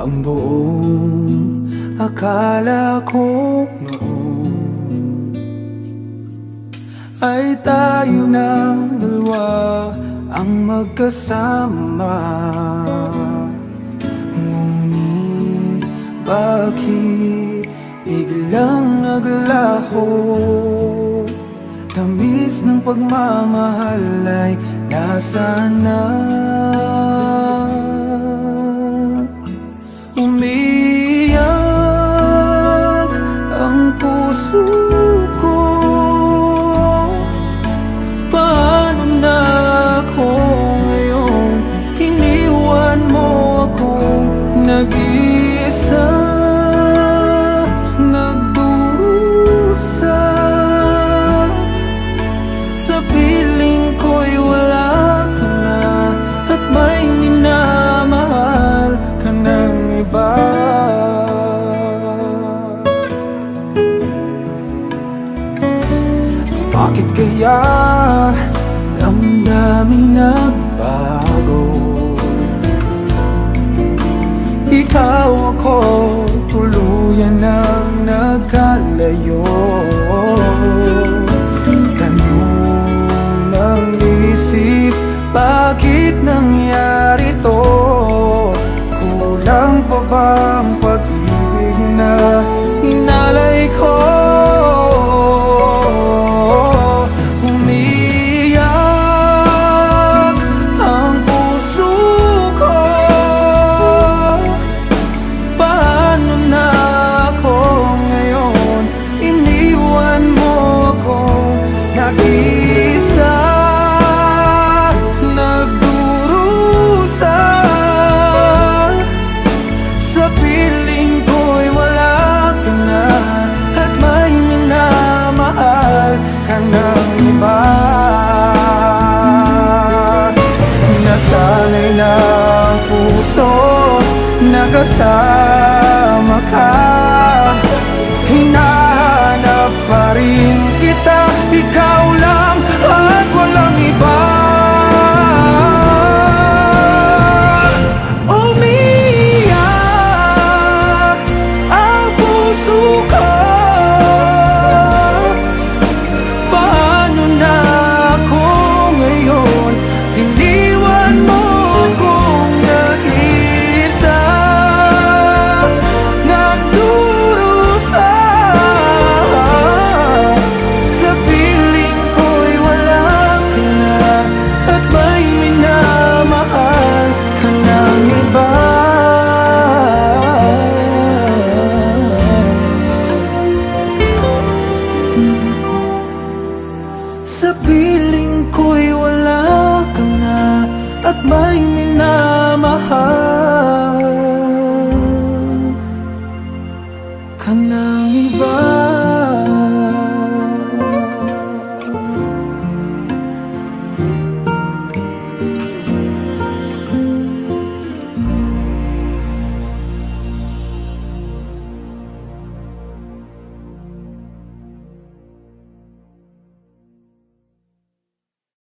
Ang buong akala ko noon ay tayo ng dalawa ang magkasama. Ngunit bakit biglang naglaho? Tamis ng pagmamahal ay nasaan na? Umiyak ang puso ko. Paano na ako ngayon? Iniwan mo akong nag-iisa, nagdurusa. Sa piling ko'y wala ka na, at may minamahal ka ng iba. Bakit kaya damdaming nagbago? Ikaw ako, tuluyan nang nagkalayo. Tanong ng isip, bakit nangyari to? Kulang pa ba ang pag-ibig na inalay ko? Umiyak ang puso ko. Paano na ako ngayon? Iniwan mo akong nag-iisa, nagdurusa. Sa piling ko'y wala ka na, at may minamahal ka ng iba. Nasanay na ang puso, nakasama ka. Hinahanap pa rin kita, ikaw lang at walang iba. Umiyak ang puso ko. Paano na ako ngayon? Iniwan mo akong nag-iisa, nagdurusa. Sa piling ko'y wala ka na, at may minamahal ka ng iba. Sa piling ko'y wala ka na, at may minamahal